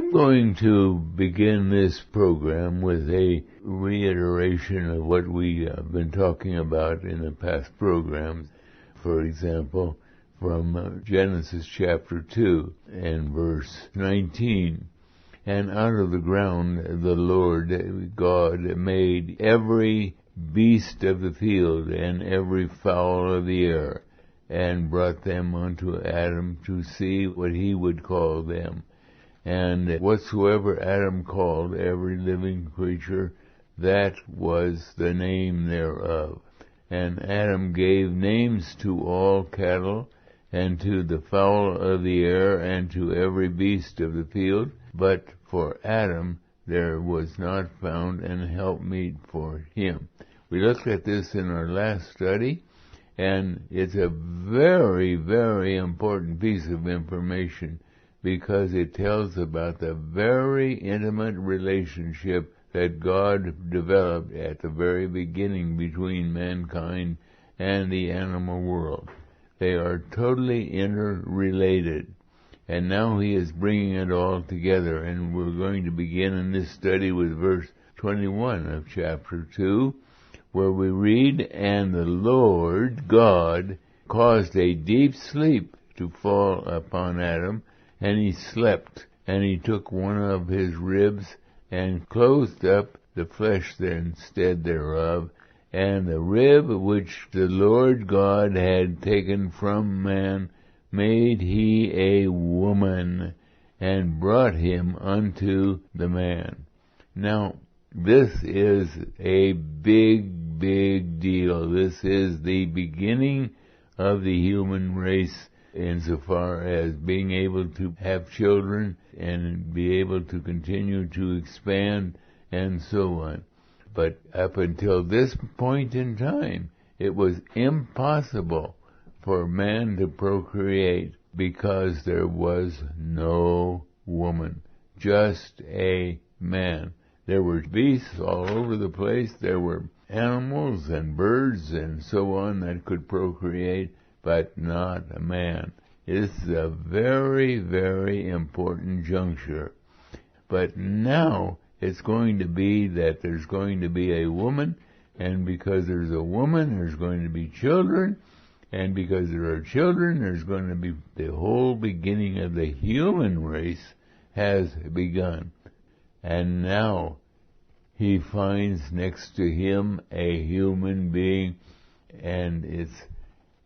I'm going to begin this program with a reiteration of what we have been talking about in the past programs. For example, from Genesis chapter 2 and verse 19. And out of the ground the Lord God made every beast of the field and every fowl of the air, and brought them unto Adam to see what he would call them. And whatsoever Adam called every living creature, that was the name thereof. And Adam gave names to all cattle, and to the fowl of the air, and to every beast of the field. But for Adam there was not found an helpmeet for him. We looked at this in our last study, and it's a very, very important piece of information because it tells about the very intimate relationship that God developed at the very beginning between mankind and the animal world. They are totally interrelated. And now he is bringing it all together, and we're going to begin in this study with verse 21 of chapter 2, where we read, And the Lord God caused a deep sleep to fall upon Adam, and he slept, and he took one of his ribs, and closed up the flesh instead thereof, and the rib which the Lord God had taken from man made he a woman, and brought him unto the man. Now, this is a big, big deal. This is the beginning of the human race insofar as being able to have children and be able to continue to expand and so on. But up until this point in time, it was impossible for man to procreate because there was no woman, just a man. There were beasts all over the place. There were animals and birds and so on that could procreate, but not a man. This is a very, very important juncture. But now it's going to be that there's going to be a woman, and because there's a woman, there's going to be children, and because there are children, there's going to be the whole beginning of the human race has begun. And now he finds next to him a human being, and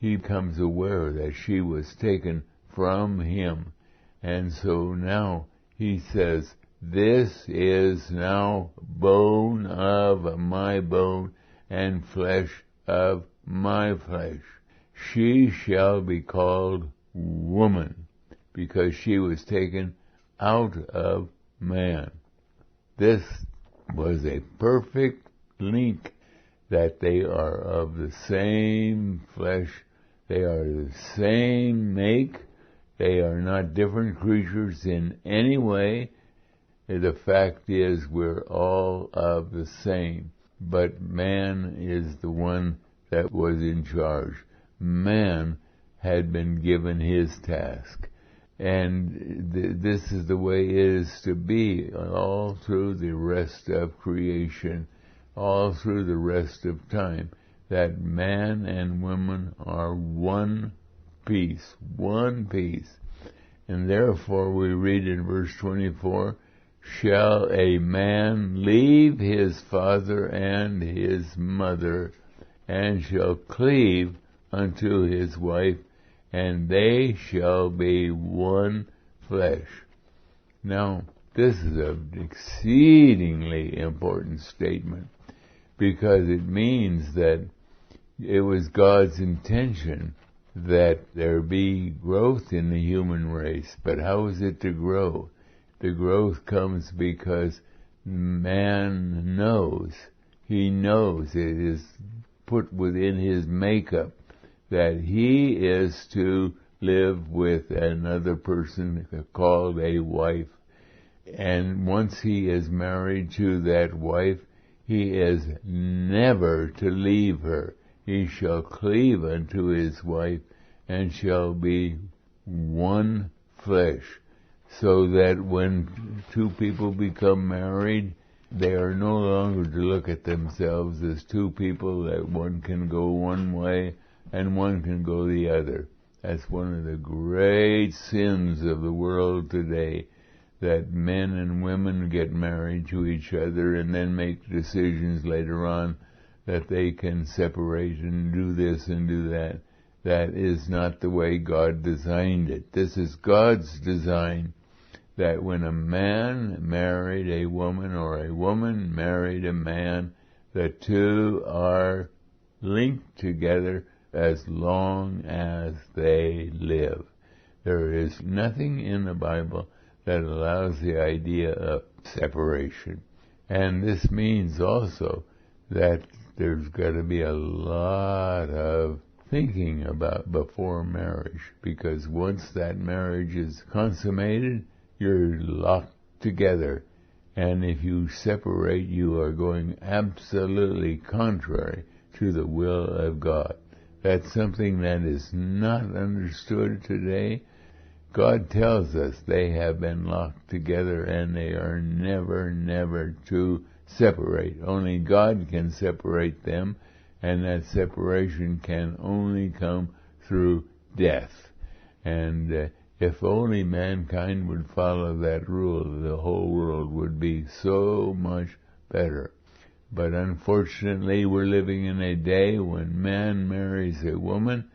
he becomes aware that she was taken from him. And so now he says, This is now bone of my bone and flesh of my flesh. She shall be called woman, because she was taken out of man. This was a perfect link that they are of the same flesh, they are the same make, they are not different creatures in any way. The fact is we're all of the same, but man is the one that was in charge. Man had been given his task. And this is the way it is to be all through the rest of creation, all through the rest of time, that man and woman are one piece, one piece. And therefore we read in verse 24, Shall a man leave his father and his mother, and shall cleave unto his wife, and they shall be one flesh. Now, this is an exceedingly important statement, because it means that it was God's intention that there be growth in the human race. But how is it to grow? The growth comes because man knows. He knows, it is put within his makeup that he is to live with another person called a wife. And once he is married to that wife, he is never to leave her. He shall cleave unto his wife, and shall be one flesh. So that when two people become married, they are no longer to look at themselves as two people that one can go one way and one can go the other. That's one of the great sins of the world today, that men and women get married to each other and then make decisions later on that they can separate and do this and do that. That is not the way God designed it. This is God's design, that when a man married a woman or a woman married a man, the two are linked together as long as they live. There is nothing in the Bible that allows the idea of separation. And this means also that there's got to be a lot of thinking about before marriage, because once that marriage is consummated, you're locked together. And if you separate, you are going absolutely contrary to the will of God. That's something that is not understood today. God tells us they have been locked together and they are never, never to separate. Only God can separate them, and that separation can only come through death. And if only mankind would follow that rule, the whole world would be so much better. But unfortunately, we're living in a day when man marries a woman,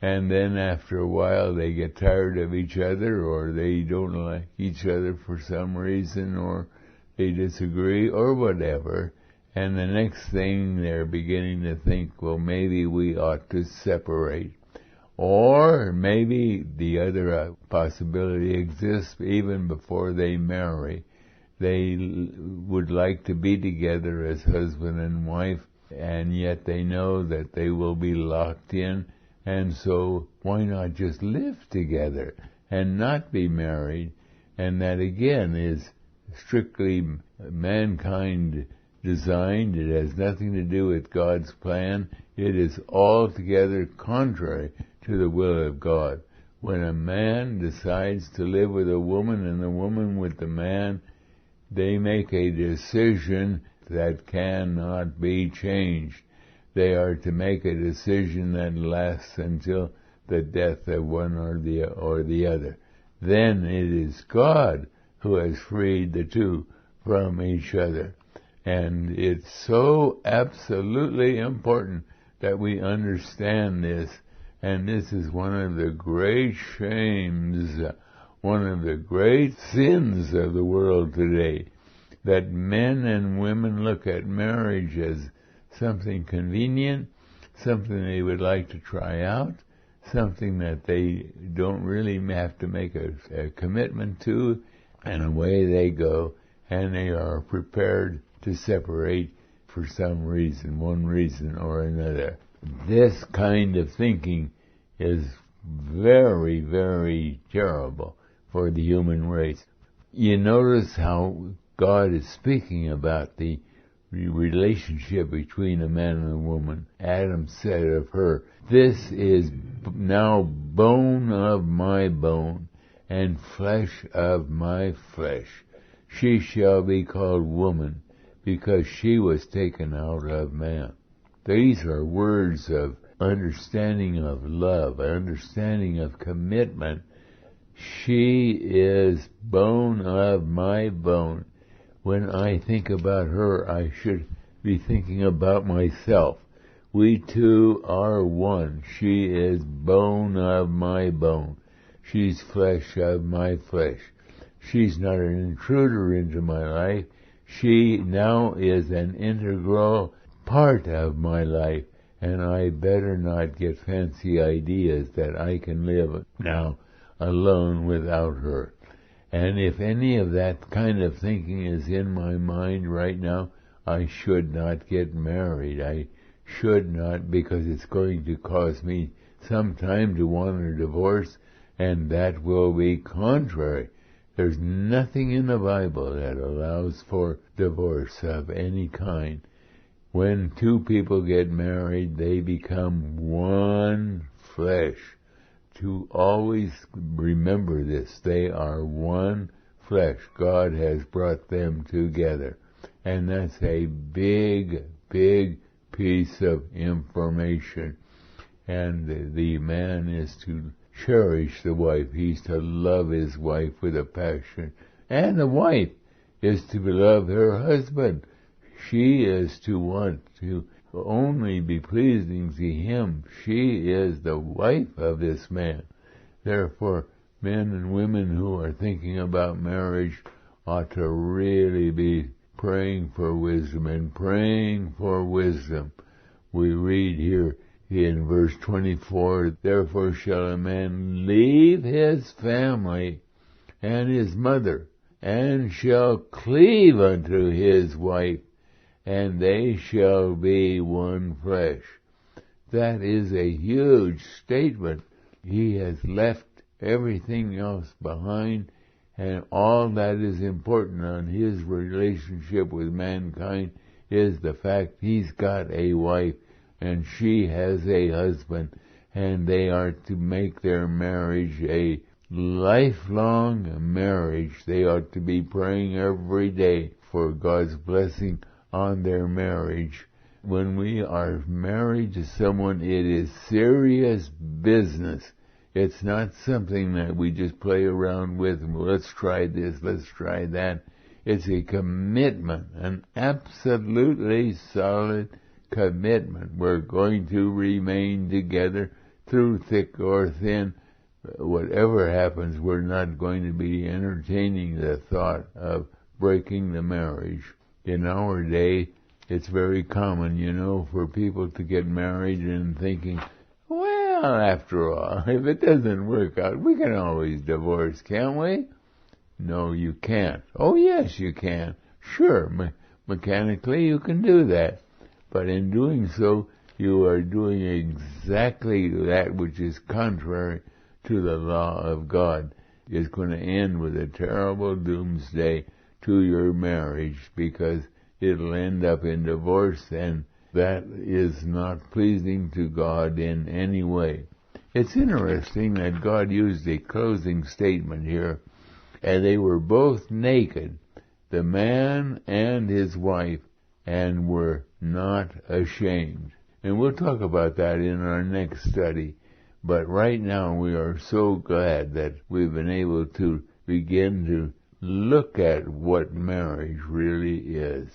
and then after a while they get tired of each other, or they don't like each other for some reason, or they disagree, or whatever. And the next thing they're beginning to think, well, maybe we ought to separate. Or maybe the other possibility exists even before they marry. They would like to be together as husband and wife, and yet they know that they will be locked in, and so why not just live together and not be married? And that again is strictly mankind designed. It has nothing to do with God's plan. It is altogether contrary to the will of God. When a man decides to live with a woman and a woman with the man, they make a decision that cannot be changed. They are to make a decision that lasts until the death of one or the other. Then it is God who has freed the two from each other. And it's so absolutely important that we understand this. And this is one of the great shames, one of the great sins of the world today, that men and women look at marriage as something convenient, something they would like to try out, something that they don't really have to make a commitment to, and away they go, and they are prepared to separate for some reason, one reason or another. This kind of thinking is very, very terrible for the human race. You notice how God is speaking about the relationship between a man and a woman. Adam said of her, "This is now bone of my bone and flesh of my flesh. She shall be called woman, because she was taken out of man." These are words of understanding of love, understanding of commitment. She is bone of my bone. When I think about her, I should be thinking about myself. We two are one. She is bone of my bone. She's flesh of my flesh. She's not an intruder into my life. She now is an integral part of my life, and I better not get fancy ideas that I can live now alone without her. And if any of that kind of thinking is in my mind right now, I should not get married. I should not, because it's going to cause me some time to want a divorce, and that will be contrary. There's nothing in the Bible that allows for divorce of any kind. When two people get married, they become one flesh. To always remember this, they are one flesh. God has brought them together. And that's a big, big piece of information. And the man is to cherish the wife. He's to love his wife with a passion. And the wife is to love her husband. She is to want to only be pleasing to him. She is the wife of this man. Therefore, men and women who are thinking about marriage ought to really be praying for wisdom and praying for wisdom. We read here in verse 24, therefore shall a man leave his family and his mother, and shall cleave unto his wife, and they shall be one flesh. That is a huge statement. He has left everything else behind, and all that is important on his relationship with mankind is the fact he's got a wife and she has a husband, and they are to make their marriage a lifelong marriage. They ought to be praying every day for God's blessing on their marriage. When we are married to someone, it is serious business. It's not something that we just play around with. Let's try this, let's try that. It's a commitment, an absolutely solid commitment. We're going to remain together through thick or thin. Whatever happens, we're not going to be entertaining the thought of breaking the marriage. In our day, it's very common, for people to get married and thinking, well, after all, if it doesn't work out, we can always divorce, can't we? No, you can't. Oh, yes, you can. Sure, mechanically you can do that. But in doing so, you are doing exactly that which is contrary to the law of God. It's going to end with a terrible doomsday to your marriage, because it'll end up in divorce, and that is not pleasing to God in any way. It's interesting that God used a closing statement here, and they were both naked, the man and his wife, and were not ashamed. And we'll talk about that in our next study. But right now we are so glad that we've been able to begin to look at what marriage really is.